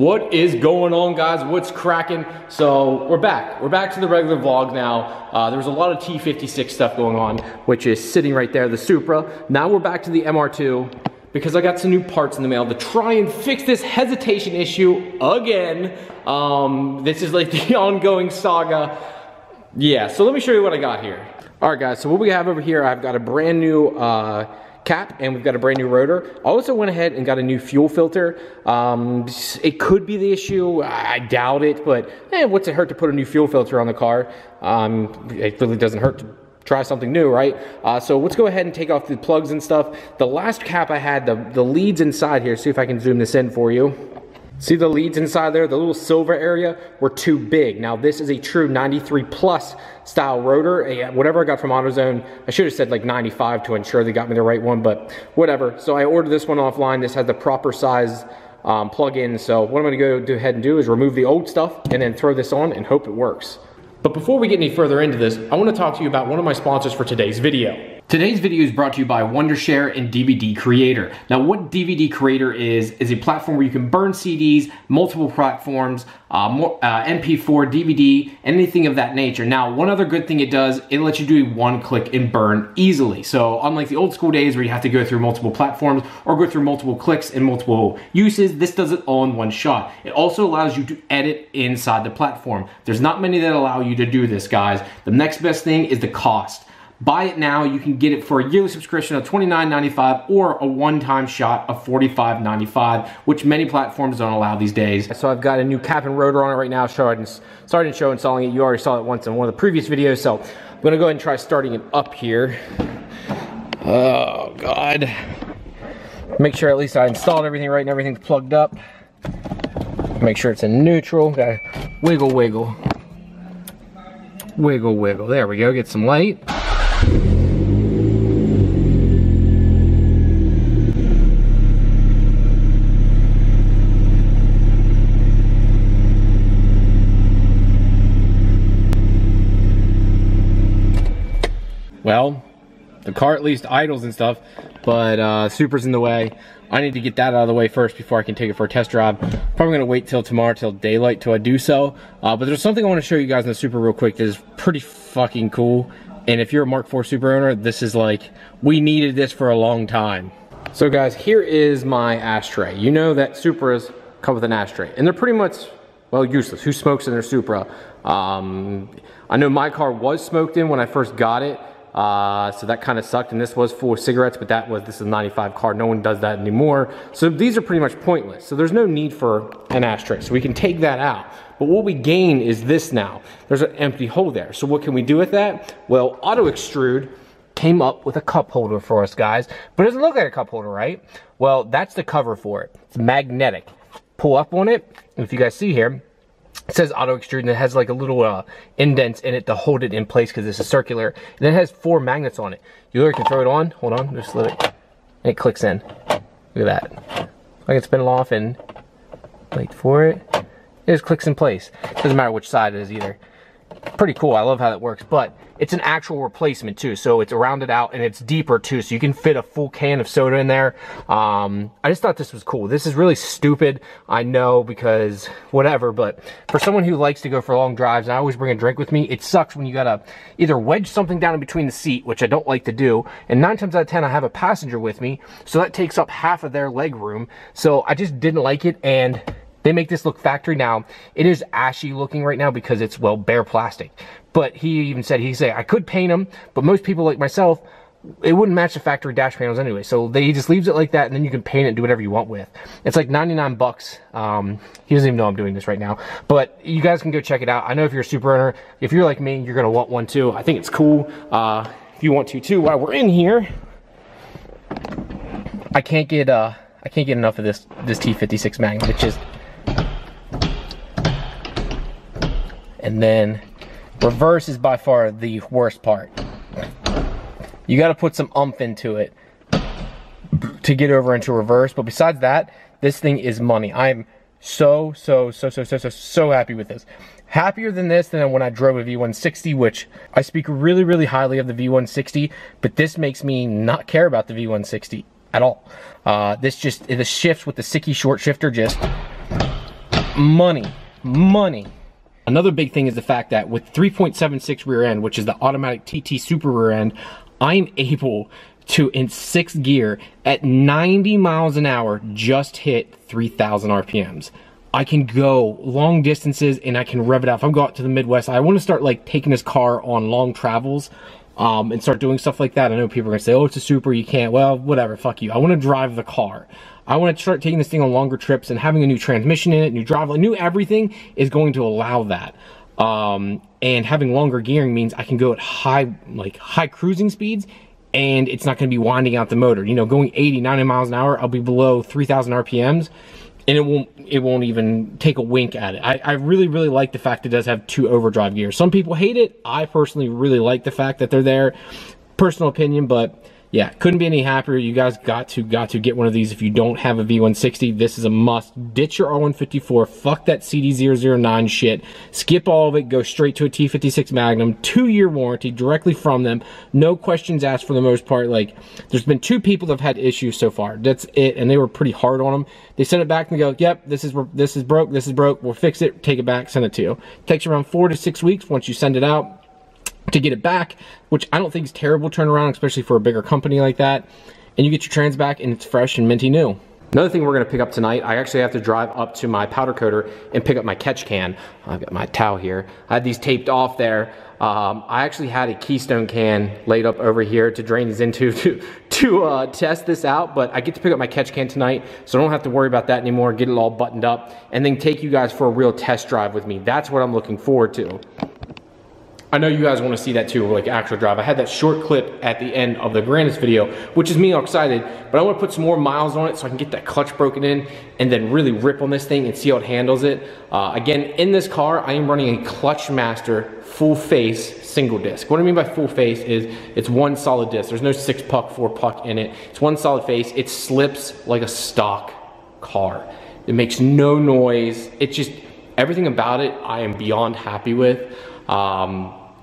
What is going on, guys? What's cracking? So we're back to the regular vlog now. There was a lot of T56 stuff going on, which is sitting right there, the Supra. Now we're back to the MR2 because I got some new parts in the mail to try and fix this hesitation issue again. This is like the ongoing saga. Yeah, so let me show you what I got here. All right, guys, so what we have over here, I've got a brand new cap, and we've got a brand new rotor. I also went ahead and got a new fuel filter. It could be the issue, I doubt it, but what's it hurt to put a new fuel filter on the car? It really doesn't hurt to try something new, right? So let's go ahead and take off the plugs and stuff. The last cap I had, the leads inside here, see if I can zoom this in for you. See the leads inside there, the little silver area were too big. Now this is a true 93 plus style rotor. Whatever I got from AutoZone, I should have said like 95 to ensure they got me the right one, but whatever. So I ordered this one offline. This has the proper size plug-in. So what I'm gonna go ahead and do is remove the old stuff and then throw this on and hope it works. But before we get any further into this, I wanna talk to you about one of my sponsors for today's video. Today's video is brought to you by Wondershare and DVD Creator. Now what DVD Creator is a platform where you can burn CDs, multiple platforms, MP4, DVD, anything of that nature. Now one other good thing it does, it lets you do a one-click and burn easily. So unlike the old school days where you have to go through multiple platforms or go through multiple clicks and multiple uses, this does it all in one shot. It also allows you to edit inside the platform. There's not many that allow you to do this, guys. The next best thing is the cost. Buy it now. You can get it for a yearly subscription of $29.95 or a one-time shot of $45.95, which many platforms don't allow these days. So I've got a new cap and rotor on it right now. Starting to show installing it. You already saw it once in one of the previous videos, so I'm gonna go ahead and try starting it up here. Oh God. Make sure at least I installed everything right and everything's plugged up. Make sure it's in neutral. Gotta wiggle, wiggle. Wiggle, wiggle. There we go. Get some light. Well, the car at least idles and stuff, but Supra's in the way. I need to get that out of the way first before I can take it for a test drive. Probably gonna wait till tomorrow, till daylight, till I do so. But there's something I wanna show you guys in the Supra real quick that is pretty fucking cool. And if you're a Mark IV Supra owner, this is like, we needed this for a long time. So guys, here is my ashtray. You know that Supras come with an ashtray, and they're pretty much, well, useless. Who smokes in their Supra? I know my car was smoked in when I first got it. So that kind of sucked, and this was for cigarettes, but this is a 95 car. No one does that anymore. So these are pretty much pointless. So there's no need for an ashtray. So we can take that out. But what we gain is this now. There's an empty hole there. So what can we do with that? Well, Auto Extrude came up with a cup holder for us, guys. But it doesn't look like a cup holder, right? Well, that's the cover for it. It's magnetic. Pull up on it, and if you guys see here, it says Auto Extrude, and it has like a little indent in it to hold it in place because this is circular. And then it has 4 magnets on it. You literally can throw it on. Hold on, just let it, and it clicks in. Look at that. I can spin it off and wait for it. It just clicks in place. Doesn't matter which side it is either. Pretty cool. I love how that works, but it's an actual replacement too. So it's rounded out and it's deeper too. So you can fit a full can of soda in there. I just thought this was cool. This is really stupid, I know, because whatever, but for someone who likes to go for long drives, and I always bring a drink with me, it sucks when you gotta either wedge something down in between the seat, which I don't like to do, and 9 times out of 10 I have a passenger with me, so that takes up half of their leg room. So I just didn't like it, and they make this look factory. Now, it is ashy looking right now because it's, well, bare plastic. But he even said, I could paint them, but most people like myself, it wouldn't match the factory dash panels anyway. So he just leaves it like that, and then you can paint it and do whatever you want with. It's like 99 bucks. He doesn't even know I'm doing this right now. But you guys can go check it out. I know if you're a Supra owner, if you're like me, you're going to want one too. I think it's cool. If you want to too, while we're in here, I can't get enough of this T56 magnet. It's just, and then reverse is by far the worst part. You got to put some oomph into it to get over into reverse, but besides that, this thing is money. I'm so happy with this. Happier than this than when I drove a V160, which I speak really highly of the V160, but this makes me not care about the V160 at all. The shifts with the Sicky short shifter just money, money. Another big thing is the fact that with 3.76 rear end, which is the automatic TT Supra rear end, I'm able to, in 6th gear, at 90 miles an hour, just hit 3,000 RPMs. I can go long distances and I can rev it out. If I'm going out to the Midwest, I want to start like taking this car on long travels and start doing stuff like that. I know people are going to say, oh, it's a Supra, you can't. Well, whatever, fuck you. I want to drive the car. I want to start taking this thing on longer trips, and having a new transmission in it, new drive, new everything is going to allow that. And having longer gearing means I can go at high cruising speeds, and it's not going to be winding out the motor. You know, going 80, 90 miles an hour, I'll be below 3,000 RPMs, and it won't even take a wink at it. I really, really like the fact it does have 2 overdrive gears. Some people hate it. I personally really like the fact that they're there. Personal opinion, but yeah, couldn't be any happier. You guys got to get one of these. If you don't have a V160, this is a must. Ditch your R154. Fuck that CD009 shit. Skip all of it. Go straight to a T56 Magnum. 2-year warranty directly from them. No questions asked for the most part. Like, there's been 2 people that have had issues so far. That's it, and they were pretty hard on them. They send it back and go, yep, this is broke. This is broke. We'll fix it. Take it back. Send it to you. It takes around 4 to 6 weeks once you send it out to get it back, which I don't think is terrible turnaround, especially for a bigger company like that. And you get your trans back and it's fresh and minty new. Another thing we're going to pick up tonight, I actually have to drive up to my powder coater and pick up my catch can. I've got my towel here. I had these taped off there. I actually had a Keystone can laid up over here to drain these into to test this out, but I get to pick up my catch can tonight, so I don't have to worry about that anymore, get it all buttoned up, and then take you guys for a real test drive with me. That's what I'm looking forward to. I know you guys want to see that too, like actual drive. I had that short clip at the end of the Grandis video, which is me all excited, but I want to put some more miles on it so I can get that clutch broken in and then really rip on this thing and see how it handles it. Again, in this car, I am running a Clutch Master full face single disc. What I mean by full face is it's one solid disc. There's no 6-puck, 4-puck in it. It's one solid face. It slips like a stock car. It makes no noise. It's just, everything about it I am beyond happy with.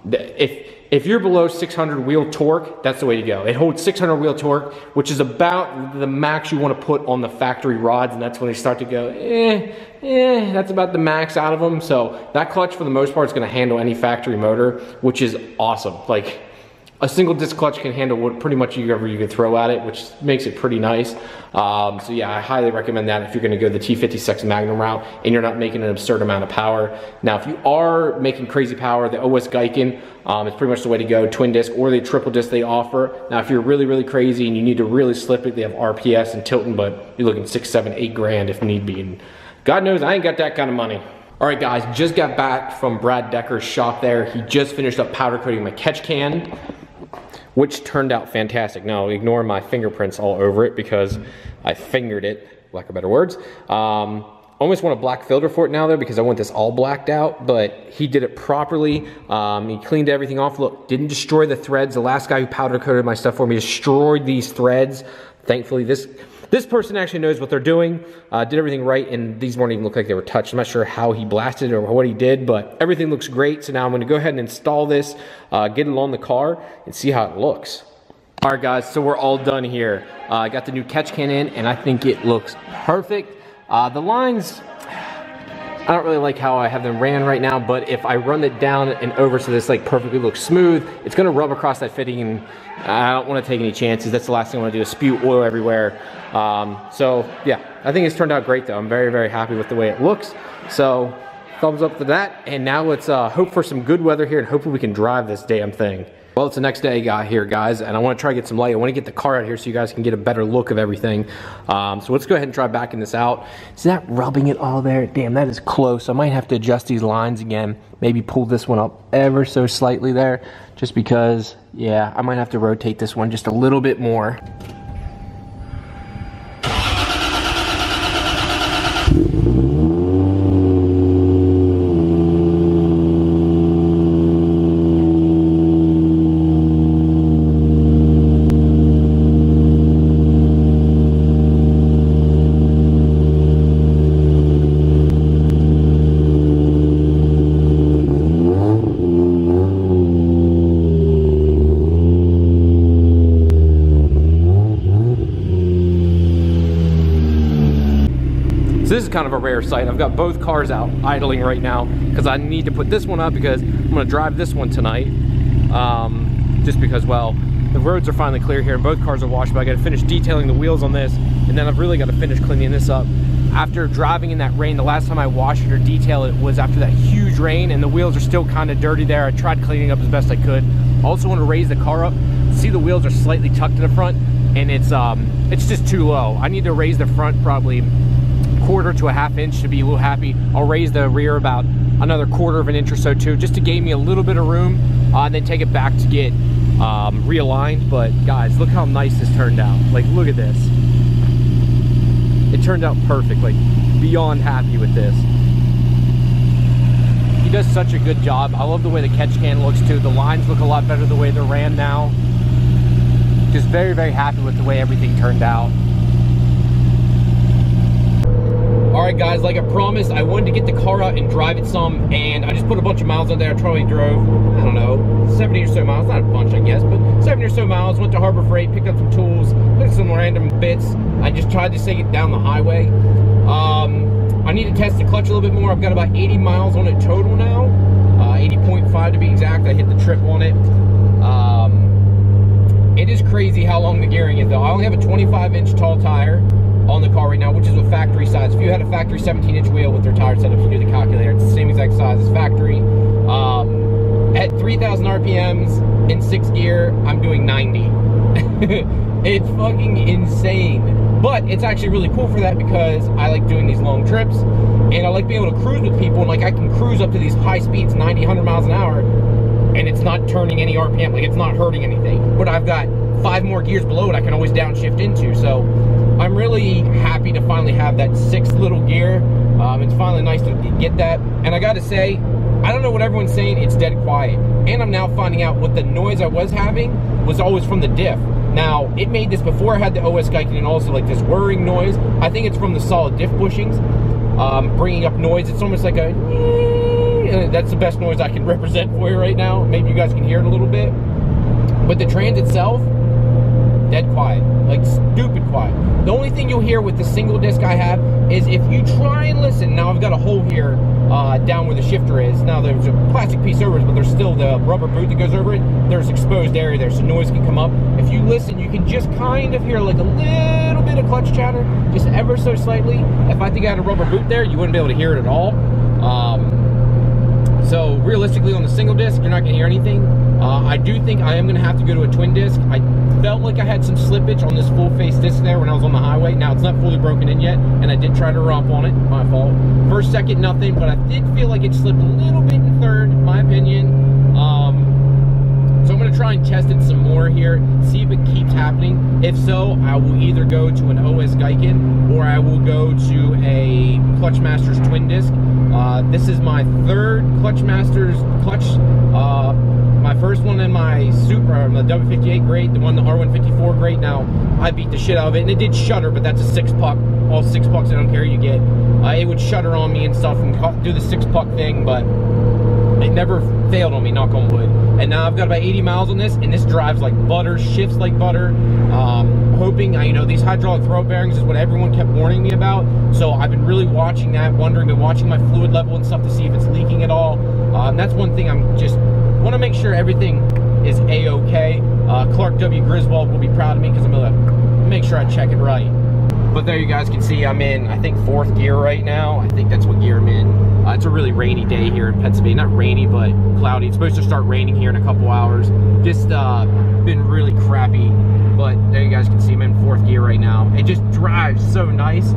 If you're below 600 wheel torque, that's the way to go. It holds 600 wheel torque, which is about the max you want to put on the factory rods, and that's when they start to go, that's about the max out of them. So that clutch, for the most part, is going to handle any factory motor, which is awesome. Like, a single disc clutch can handle what pretty much you can throw at it, which makes it pretty nice. So yeah, I highly recommend that if you're going to go the T56 Magnum route and you're not making an absurd amount of power. Now, if you are making crazy power, the OS Geiken is pretty much the way to go. Twin disc or the triple disc they offer. Now, if you're really, really crazy and you need to really slip it, they have RPS and Tilton, but you're looking 6, 7, 8 grand if need be. And God knows I ain't got that kind of money. All right, guys, just got back from Brad Decker's shop there. He just finished up powder coating my catch can, which turned out fantastic. Now, ignore my fingerprints all over it because I fingered it, lack of better words. Almost want a black filter for it now though, because I want this all blacked out, but he did it properly. He cleaned everything off. Look, didn't destroy the threads. The last guy who powder coated my stuff for me destroyed these threads. Thankfully, this person actually knows what they're doing, did everything right, and these won't even look like they were touched. I'm not sure how he blasted or what he did, but everything looks great. So now I'm going to go ahead and install this, get it on the car, and see how it looks. All right, guys, so we're all done here. I got the new catch can in, and I think it looks perfect. The lines, I don't really like how I have them ran right now, but if I run it down and over so this like perfectly looks smooth, it's going to rub across that fitting, and I don't want to take any chances. That's the last thing I want to do, is spew oil everywhere. So yeah, I think it's turned out great though. I'm very, very happy with the way it looks. So thumbs up to that. And now let's hope for some good weather here, and hopefully we can drive this damn thing. Well, it's the next day here, guys, and I want to try to get some light. I want to get the car out here so you guys can get a better look of everything. So let's go ahead and try backing this out. Is that rubbing it all there? Damn, that is close. I might have to adjust these lines again. Maybe pull this one up ever so slightly there, just because, yeah, I might have to rotate this one just a little bit more. is kind of a rare sight. I've got both cars out idling right now because I need to put this one up because I'm gonna drive this one tonight. Just because, well, the roads are finally clear here and both cars are washed, but I gotta finish detailing the wheels on this, and then I've really gotta finish cleaning this up. After driving in that rain, the last time I washed it or detailed it was after that huge rain, and the wheels are still kind of dirty there. I tried cleaning up as best I could. I also want to raise the car up. See, the wheels are slightly tucked in the front, and it's just too low. I need to raise the front probably 1/4 to a 1/2 inch to be a little happy. I'll raise the rear about another 1/4 of an inch or so too, just to gain me a little bit of room, and then take it back to get realigned. But guys, look how nice this turned out. Like, look at this. It turned out perfect, like beyond happy with this. He does such a good job. I love the way the catch can looks too. The lines look a lot better the way they're ran now. Just very, very happy with the way everything turned out. All right, guys, like I promised, I wanted to get the car out and drive it some, and I just put a bunch of miles on there. I probably drove, I don't know, 70 or so miles. Not a bunch, I guess, but 70 or so miles. Went to Harbor Freight, picked up some tools, picked up some random bits. I just tried to take it down the highway. I need to test the clutch a little bit more. I've got about 80 miles on it total now, 80.5 to be exact. I hit the trip on it. It is crazy how long the gearing is, though. I only have a 25-inch tall tire on the car right now, which is a factory size. If you had a factory 17-inch wheel with their tire setup, you do the calculator, it's the same exact size as factory. At 3,000 RPMs in 6th gear, I'm doing 90. It's fucking insane. But it's actually really cool for that because I like doing these long trips, and I like being able to cruise with people, and like I can cruise up to these high speeds, 90, 100 miles an hour, and it's not turning any RPM, like it's not hurting anything. But I've got 5 more gears below it I can always downshift into, so I'm really happy to finally have that 6th little gear. It's finally nice to get that, and I gotta say, I don't know what everyone's saying, it's dead quiet. And I'm now finding out what the noise I was having was always from the diff. Now, it made this before I had the OS Geiken, and also like this whirring noise. I think it's from the solid diff bushings, bringing up noise. It's almost like a, that's the best noise I can represent for you right now. Maybe you guys can hear it a little bit. But the trans itself, dead quiet, like stupid quiet. The only thing you'll hear with the single disc I have is if you try and listen. Now I've got a hole here down where the shifter is. Now there's a plastic piece over it, but there's still the rubber boot that goes over it. There's exposed area there, so noise can come up. If you listen, you can just kind of hear like a little bit of clutch chatter, just ever so slightly. If I think I had a rubber boot there, you wouldn't be able to hear it at all. So realistically, on the single disc, you're not gonna hear anything. I do think I am gonna have to go to a twin disc. I felt like I had some slippage on this full face disc there when I was on the highway. Now it's not fully broken in yet, and I did try to romp on it, my fault. First, second, nothing, but I did feel like it slipped a little bit in third, in my opinion. So I'm gonna try and test it some more here, see if it keeps happening. If so, I will either go to an OS Geiken or I will go to a Clutch Masters twin disc. This is my 3rd Clutch Masters clutch. My first one in my Supra, the W58 grade, the one, the R154 grade. Now, I beat the shit out of it, and it did shutter, but that's a 6-puck. All 6 pucks, I don't care you get. It would shutter on me and stuff and do the 6-puck thing, but it never failed on me, knock on wood. And now I've got about 80 miles on this, and this drives like butter, shifts like butter. Hoping, you know, these hydraulic throw bearings is what everyone kept warning me about. So I've been really watching that, wondering and watching my fluid level and stuff to see if it's leaking at all. And that's one thing I'm just want to make sure everything is a-okay. Clark W. Griswold will be proud of me because I'm gonna make sure I check it right. But there you guys can see I'm in, I think, 4th gear right now. I think that's what gear I'm in. It's a really rainy day here in Pennsylvania. Not rainy, but cloudy. It's supposed to start raining here in a couple hours. Just been really crappy. But there you guys can see I'm in 4th gear right now. It just drives so nice.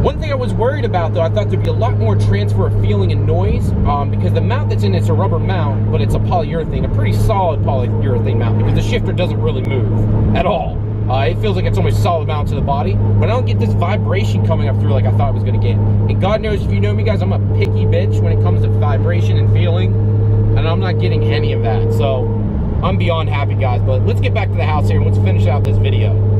One thing I was worried about, though, I thought there'd be a lot more transfer of feeling and noise, because the mount that's in it's a rubber mount, but it's a polyurethane, a pretty solid polyurethane mount, because the shifter doesn't really move at all. It feels like it's almost solid mount to the body, but I don't get this vibration coming up through like I thought I was going to get. And God knows, if you know me, guys, I'm a picky bitch when it comes to vibration and feeling, and I'm not getting any of that. So I'm beyond happy, guys. But let's get back to the house here and let's finish out this video.